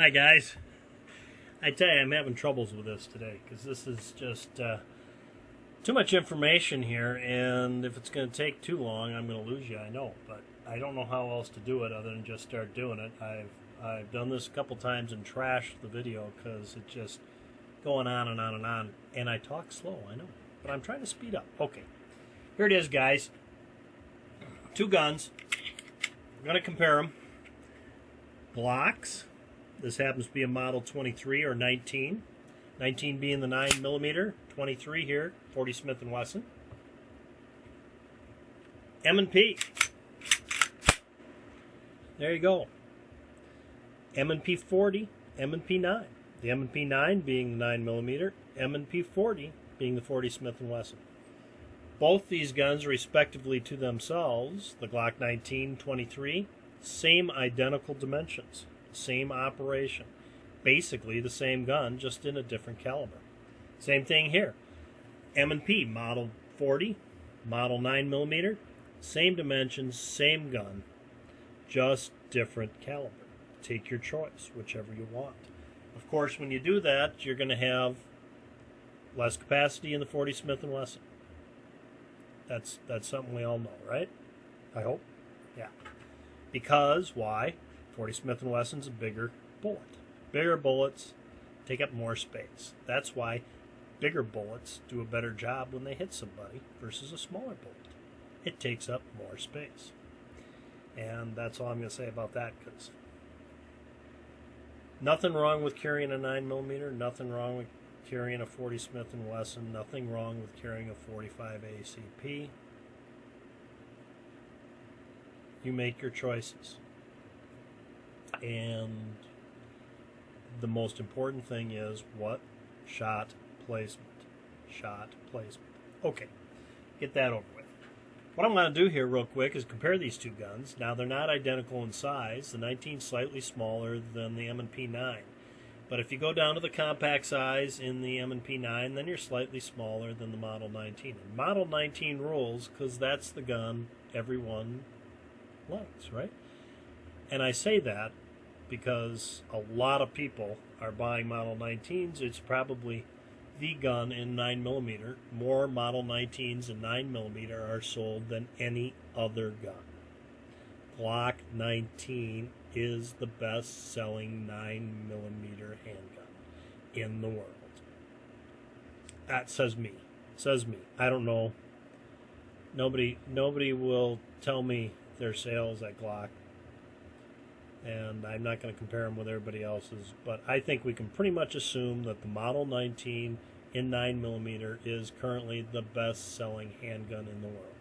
Hi guys. I tell you, I'm having troubles with this today because this is just too much information here, and if it's going to take too long, I'm going to lose you, I know, but I don't know how else to do it other than just start doing it. I've done this a couple times and trashed the video because it's just going on and on and on, and I talk slow, I know, but I'm trying to speed up. Okay, here it is, guys. Two guns. We're going to compare them. Glocks. This happens to be a model 23 or 19. 19 being the 9mm, 23 here, 40 Smith & Wesson. M&P. There you go. M&P 40, M&P 9. The M&P 9 being the 9mm, M&P 40 being the 40 Smith & Wesson. Both these guns, respectively to themselves, the Glock 19-23, same identical dimensions. Same operation. Basically the same gun, just in a different caliber. Same thing here. M&P, model 40, model 9mm, same dimensions, same gun, just different caliber. Take your choice, whichever you want. Of course, when you do that, you're going to have less capacity in the 40 Smith & Wesson. That's something we all know, right? I hope. Yeah. Because, why? 40 Smith & Wesson's a bigger bullet. Bigger bullets take up more space. That's why bigger bullets do a better job when they hit somebody versus a smaller bullet. It takes up more space. And that's all I'm going to say about that, because nothing wrong with carrying a 9mm, nothing wrong with carrying a 40 Smith & Wesson, nothing wrong with carrying a 45 ACP. You make your choices. And the most important thing is what? Shot placement. Shot placement. Okay, get that over with. What I'm going to do here real quick is compare these two guns. Now, they're not identical in size. The 19 is slightly smaller than the M&P 9. But if you go down to the compact size in the M&P 9, then you're slightly smaller than the Model 19. And Model 19 rules because that's the gun everyone likes, right? And I say that because a lot of people are buying Model 19s. It's probably the gun in 9mm. More Model 19s and 9mm are sold than any other gun. Glock 19 is the best-selling 9mm handgun in the world. That says me. Says me. I don't know. Nobody will tell me their sales at Glock, and I'm not going to compare them with everybody else's, but I think we can pretty much assume that the Model 19 in 9mm is currently the best-selling handgun in the world,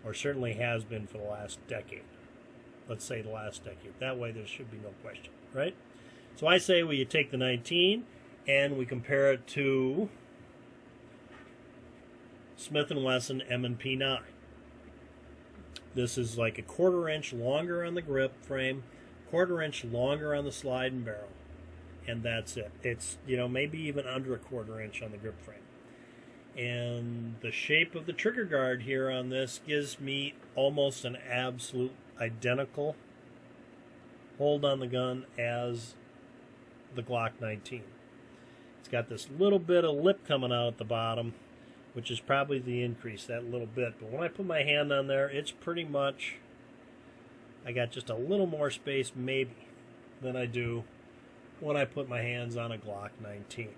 or certainly has been for the last decade. Let's say the last decade. That way there should be no question, right? So I say we take the 19 and we compare it to Smith & Wesson M&P 9. This is like a 1/4 inch longer on the grip frame, 1/4 inch longer on the slide and barrel, and that's it. It's, maybe even under a 1/4 inch on the grip frame. And the shape of the trigger guard here on this gives me almost an absolute identical hold on the gun as the Glock 19. It's got this little bit of lip coming out at the bottom, which is probably the increase, that little bit. But when I put my hand on there, it's pretty much, I got just a little more space maybe than I do when I put my hands on a Glock 19.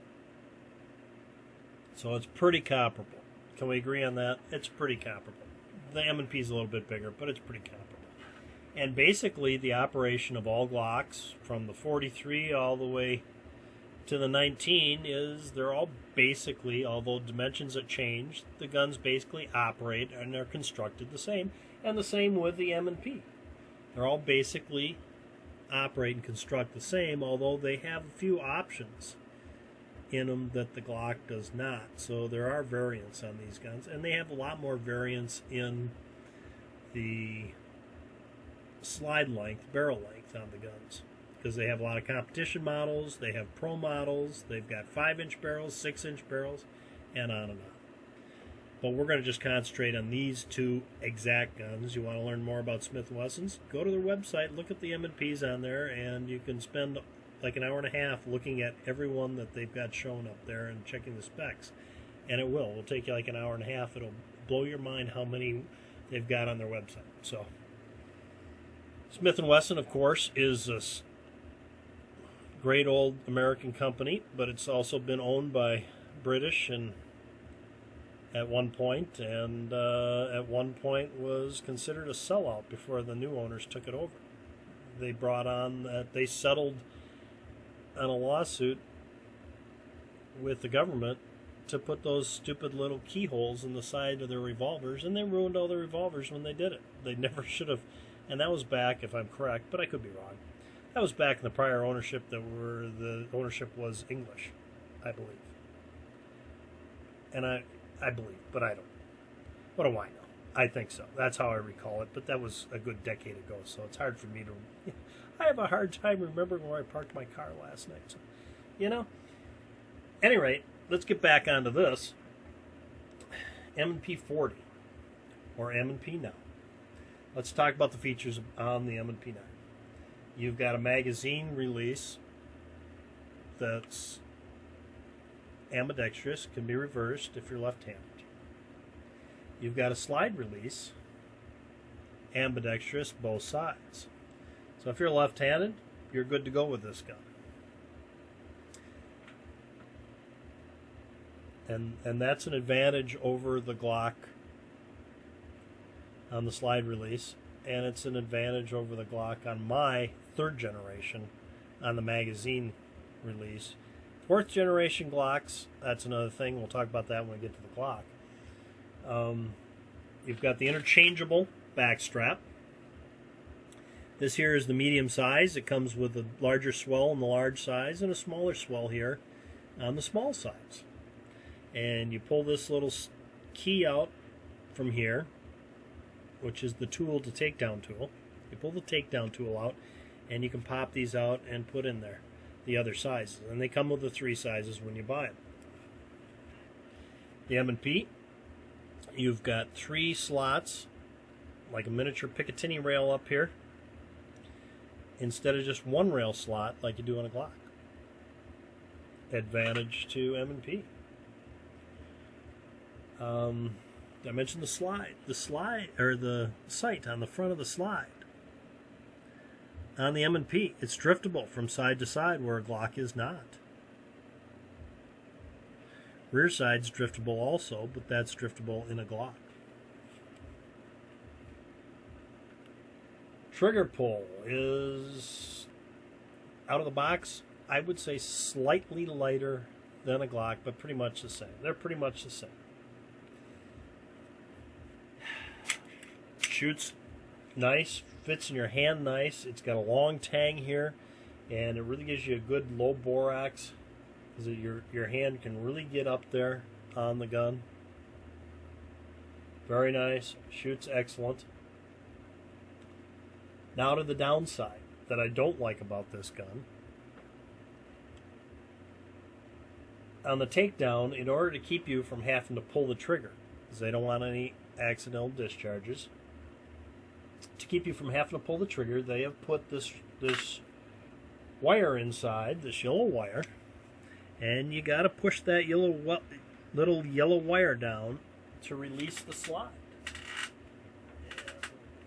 So it's pretty comparable. Can we agree on that? It's pretty comparable. The M&P is a little bit bigger, but it's pretty comparable. And basically the operation of all Glocks, from the 43 all the way to the 19, is they're all basically, although dimensions have changed, the guns basically operate and are constructed the same, and the same with the M&P. They're all basically operate and construct the same, although they have a few options in them that the Glock does not. So there are variants on these guns, and they have a lot more variants in the slide length, barrel length on the guns, because they have a lot of competition models, they have pro models, they've got 5-inch barrels, 6-inch barrels, and on and on. But we're going to just concentrate on these two exact guns. You want to learn more about Smith & Wesson's? Go to their website, look at the M&Ps on there, and you can spend like an hour and a half looking at every one that they've got shown up there and checking the specs. And it will. It'll take you like an hour and a half. It'll blow your mind how many they've got on their website. So, Smith & Wesson, of course, is a great old American company, but it's also been owned by British and at one point was considered a sellout before the new owners took it over. They settled on a lawsuit with the government to put those stupid little keyholes in the side of their revolvers, and they ruined all their revolvers when they did it. They never should have, and that was back, if I'm correct, but I could be wrong. That was back in the prior ownership the ownership was English, I believe. And I believe, but I don't. What do I know? I think so. That's how I recall it, but that was a good decade ago, so it's hard for me to... I have a hard time remembering where I parked my car last night. So, At any rate, let's get back onto this. M&P40, or M&P now. Let's talk about the features on the M&P9. You've got a magazine release that's ambidextrous, can be reversed if you're left-handed. You've got a slide release, ambidextrous, both sides. So if you're left-handed, you're good to go with this gun. And that's an advantage over the Glock on the slide release, and it's an advantage over the Glock on my third generation on the magazine release. Fourth generation Glocks, that's another thing. We'll talk about that when we get to the Glock. You've got the interchangeable back strap. This here is the medium size. It comes with a larger swell on the large size and a smaller swell here on the small size. And you pull this little key out from here, which is the tool to takedown tool. You pull the takedown tool out, and you can pop these out and put in there the other sizes. And they come with the 3 sizes when you buy them. The M&P, you've got 3 slots, like a miniature Picatinny rail up here, instead of just 1 rail slot like you do on a Glock. Advantage to M&P. I mentioned the slide, or the sight on the front of the slide. On the M&P, it's driftable from side to side where a Glock is not. Rear side's driftable also, but that's driftable in a Glock. Trigger pull is, out of the box, I would say slightly lighter than a Glock, but pretty much the same. They're pretty much the same. Shoots nice, fits in your hand nice. It's got a long tang here, and it really gives you a good low borax, because your hand can really get up there on the gun. Very nice. Shoots excellent. Now to the downside that I don't like about this gun. On the takedown, in order to keep you from having to pull the trigger, because they don't want any accidental discharges, to keep you from having to pull the trigger, they have put this wire inside, this yellow wire, and you got to push that little yellow wire down to release the slide.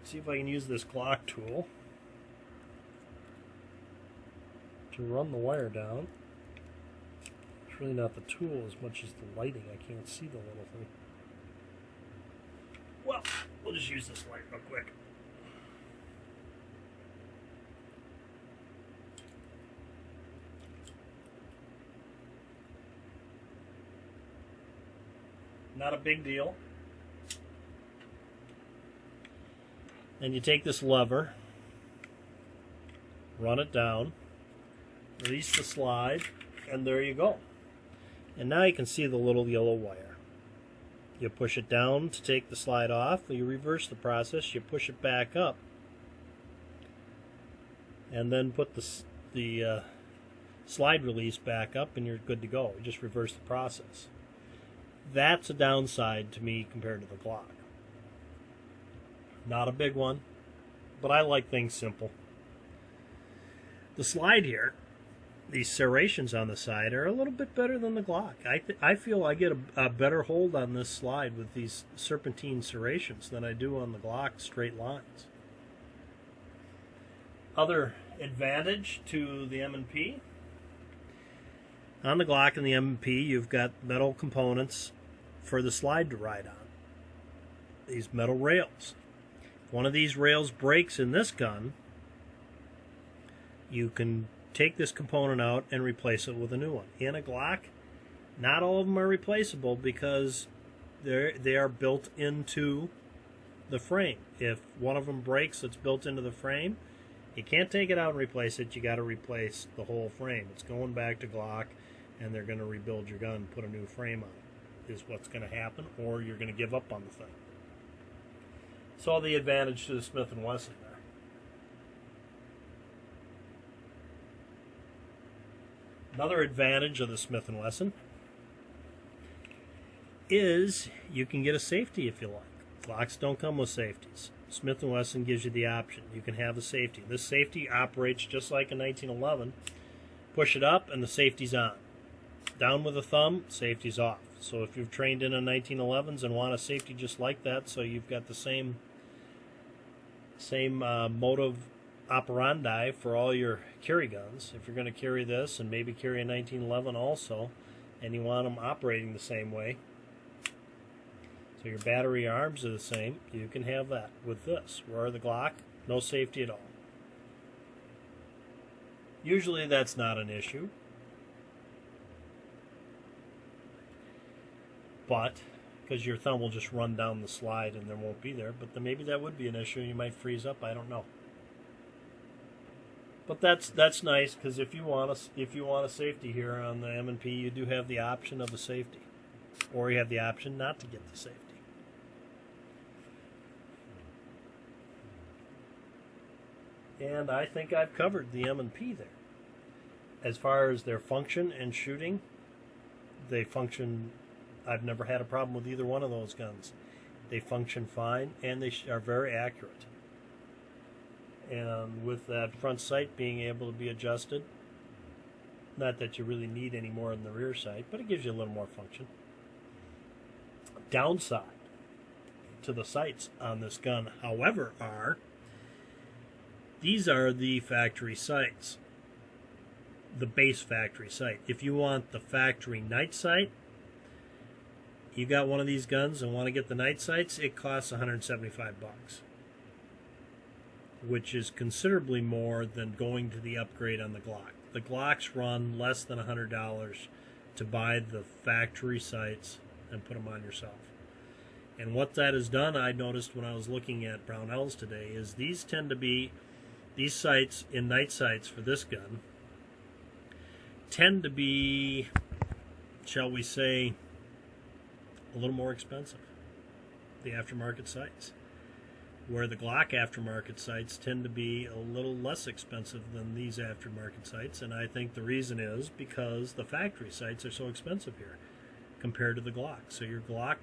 See if I can use this Glock tool to run the wire down. It's really not the tool as much as the lighting. I can't see the little thing. Well, we'll just use this light real quick. Not a big deal. And you take this lever, run it down, release the slide, and there you go. And now you can see the little yellow wire. You push it down to take the slide off, you reverse the process, you push it back up, and then put the slide release back up, and you're good to go. You just reverse the process. That's a downside to me compared to the Glock. Not a big one, but I like things simple. The slide here these serrations on the side are a little bit better than the Glock. I feel I get a better hold on this slide with these serpentine serrations than I do on the Glock straight lines. Other advantage to the M&P. On the Glock and the M&P, you've got metal components for the slide to ride on. These metal rails. If one of these rails breaks in this gun, you can take this component out and replace it with a new one. In a Glock, not all of them are replaceable because they are built into the frame. If one of them breaks, it's built into the frame. You can't take it out and replace it. You got to replace the whole frame. It's going back to Glock, and they're going to rebuild your gun, put a new frame on it, is what's going to happen, or you're going to give up on the thing. So the advantage to the Smith & Wesson there. Another advantage of the Smith & Wesson is you can get a safety if you like. Glocks don't come with safeties. Smith & Wesson gives you the option. You can have a safety. This safety operates just like a 1911. Push it up and the safety's on. Down with a thumb, safety's off. So if you've trained in a 1911s and want a safety just like that, so you've got the same motive operandi for all your carry guns. If you're going to carry this and maybe carry a 1911 also, and you want them operating the same way, so your battery arms are the same, you can have that with this. Where the Glock, no safety at all. Usually that's not an issue, but because your thumb will just run down the slide and there won't be there, but then maybe that would be an issue. You might freeze up, I don't know. But that's nice, because if you want a safety here on the M&P, you do have the option of a safety, or you have the option not to get the safety. And I think I've covered the M&P there. As far as their function and shooting, they function. I've never had a problem with either one of those guns. They function fine, and they are very accurate. And with that front sight being able to be adjusted, not that you really need any more than the rear sight, but it gives you a little more function. Downside to the sights on this gun, however, these are the factory sights, the base factory sight. If you want the factory night sight, you got one of these guns and want to get the night sights, it costs $175. Which is considerably more than going to the upgrade on the Glock. The Glocks run less than $100 to buy the factory sights and put them on yourself. And what that has done, I noticed when I was looking at Brownells today, is these sights in night sights for this gun tend to be, shall we say, a little more expensive, the aftermarket sights. Where the Glock aftermarket sights tend to be a little less expensive than these aftermarket sights, and I think the reason is because the factory sights are so expensive here compared to the Glock. So your Glock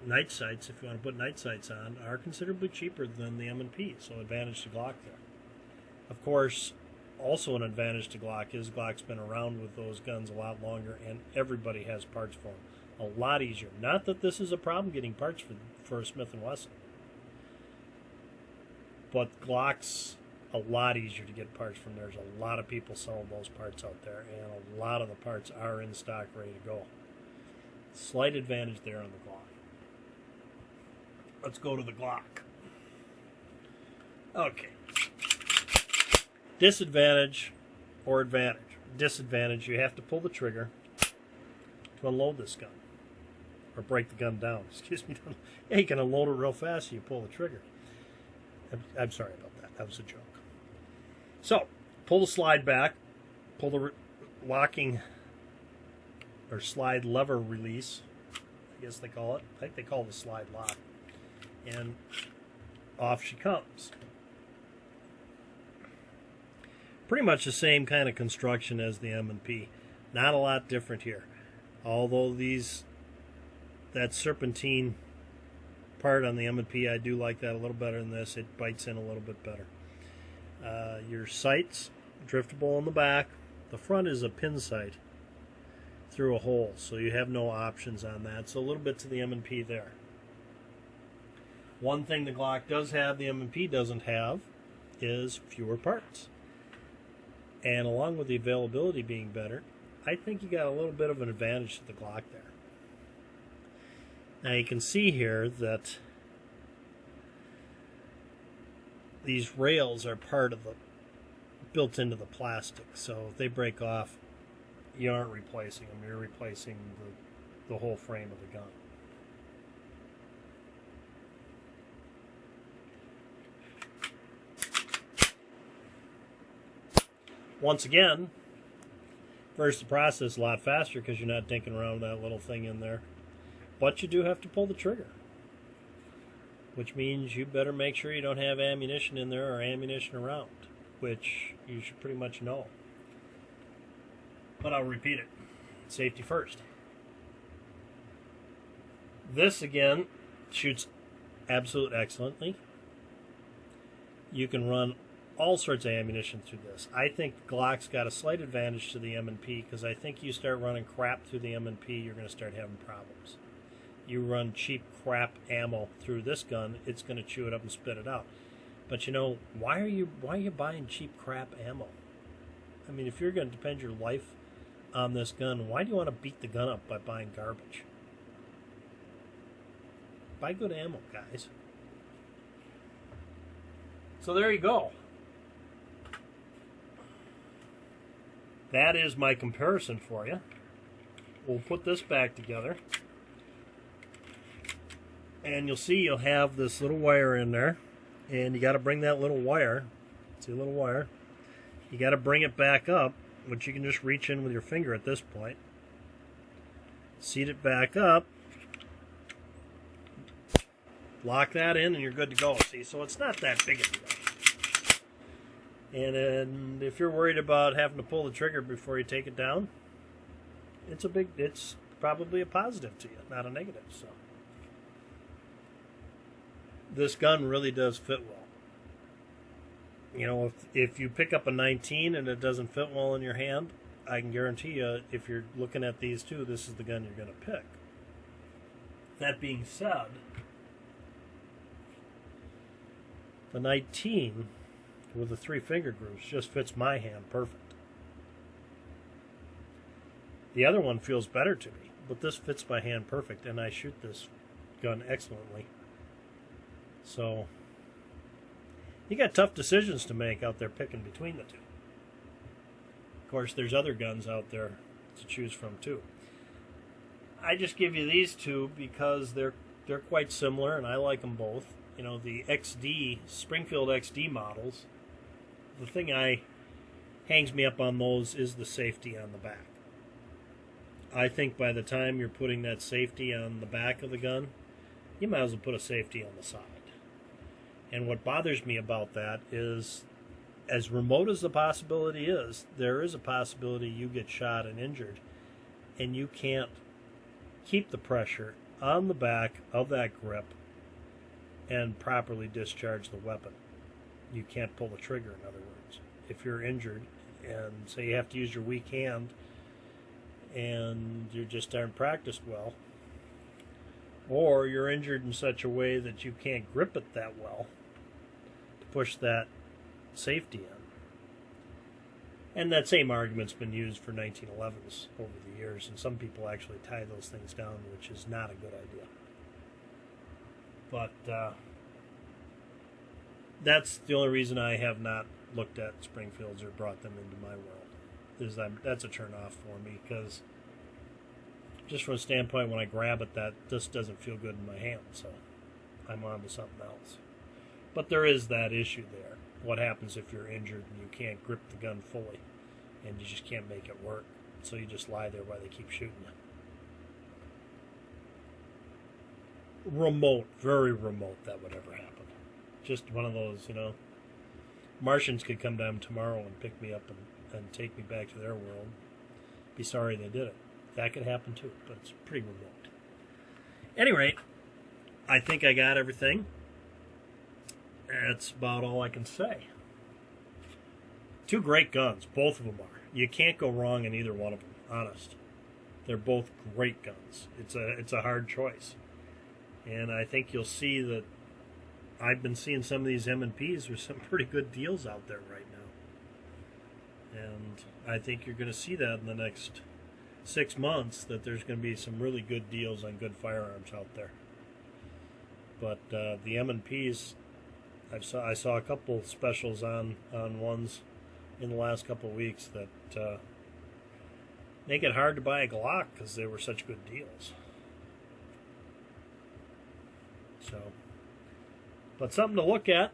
night sights, if you want to put night sights on, are considerably cheaper than the M&P, so advantage to Glock there. Of course, also an advantage to Glock is Glock's been around with those guns a lot longer, and everybody has parts for them. A lot easier. Not that this is a problem getting parts for a Smith & Wesson. But Glock's a lot easier to get parts from. There's a lot of people selling those parts out there, and a lot of the parts are in stock, ready to go. Slight advantage there on the Glock. Let's go to the Glock. Okay. Disadvantage or advantage. Disadvantage, you have to pull the trigger to unload this gun. Or break the gun down. Excuse me. Yeah, you can unload it real fast, so you pull the trigger. I'm sorry about that. That was a joke. So, pull the slide back, pull the locking or slide lever release, I guess they call it. I think they call the slide lock. And off she comes. Pretty much the same kind of construction as the M&P. Not a lot different here. Although that serpentine part on the M&P, I do like that a little better than this. It bites in a little bit better. Your sights, driftable on the back, The front is a pin sight through a hole, so you have no options on that. So a little bit to the M&P there. One thing the Glock does have the M&P doesn't have is fewer parts. And along with the availability being better, I think you got a little bit of an advantage to the Glock there. Now you can see here that these rails are part of the built into the plastic, so if they break off, you aren't replacing them, you're replacing the whole frame of the gun. Once again, first the process a lot faster because you're not dinking around with that little thing in there. But you do have to pull the trigger, which means you better make sure you don't have ammunition in there or ammunition around, which you should pretty much know. But I'll repeat it. Safety first. This, again, shoots absolutely excellently. You can run all sorts of ammunition through this. I think Glock's got a slight advantage to the M&P because I think you start running crap through the M&P, you're going to start having problems. You run cheap crap ammo through this gun, it's going to chew it up and spit it out. But you know, why are you buying cheap crap ammo? I mean, if you're going to depend your life on this gun, why do you want to beat the gun up by buying garbage? Buy good ammo, guys. So there you go. That is my comparison for you. We'll put this back together. And you'll see you'll have this little wire in there. And you got to bring that little wire. See a little wire? You got to bring it back up, which you can just reach in with your finger at this point. Seat it back up. Lock that in and you're good to go. See, so it's not that big of a deal. And if you're worried about having to pull the trigger before you take it down, it's probably a positive to you, not a negative. So this gun really does fit well. You know, if you pick up a 19 and it doesn't fit well in your hand, I can guarantee you, if you're looking at these two, this is the gun you're going to pick. That being said, the 19 with the 3 finger grooves just fits my hand perfect. The other one feels better to me, but this fits my hand perfect, and I shoot this gun excellently. So you got tough decisions to make out there picking between the two. Of course, there's other guns out there to choose from too. I just give you these two because they're quite similar, and I like them both. You know, the XD, Springfield XD models, the thing hangs me up on those is the safety on the back. I think by the time you're putting that safety on the back of the gun, you might as well put a safety on the side. And what bothers me about that is, as remote as the possibility is, there is a possibility you get shot and injured, and you can't keep the pressure on the back of that grip and properly discharge the weapon. You can't pull the trigger, in other words. If you're injured and say you have to use your weak hand and you just aren't practiced well, or you're injured in such a way that you can't grip it that well to push that safety in. And that same argument's been used for 1911s over the years, and some people actually tie those things down, which is not a good idea. But that's the only reason I have not looked at Springfields or brought them into my world. That's a turn off for me, because just from a standpoint, when I grab it, that just doesn't feel good in my hand, so I'm on to something else. But there is that issue there. What happens if you're injured and you can't grip the gun fully and you just can't make it work? So you just lie there while they keep shooting you. Remote, very remote, that would ever happen. Just one of those, you know, Martians could come down tomorrow and pick me up and take me back to their world. Be sorry they did it. That could happen too, but it's pretty remote. Anyway, I think I got everything. That's about all I can say. Two great guns, both of them are. You can't go wrong in either one of them, honest. They're both great guns. It's a hard choice. And I think you'll see that I've been seeing some of these M&Ps with some pretty good deals out there right now. And I think you're going to see that in the next 6 months, that there's going to be some really good deals on good firearms out there. But the M&Ps, I saw a couple specials on ones in the last couple of weeks that make it hard to buy a Glock because they were such good deals. So, but something to look at.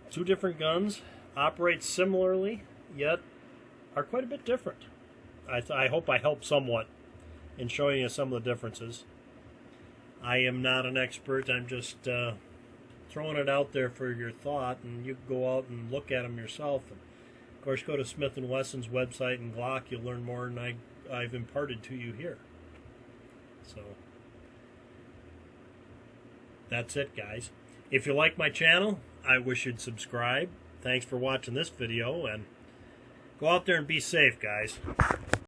Two different guns, operate similarly, yet are quite a bit different. I hope I help somewhat in showing you some of the differences. I am not an expert. I'm just throwing it out there for your thought, and you can go out and look at them yourself. And of course, go to Smith & Wesson's website and Glock. You'll learn more than I've imparted to you here. So that's it, guys. If you like my channel, I wish you'd subscribe. Thanks for watching this video, and go out there and be safe, guys.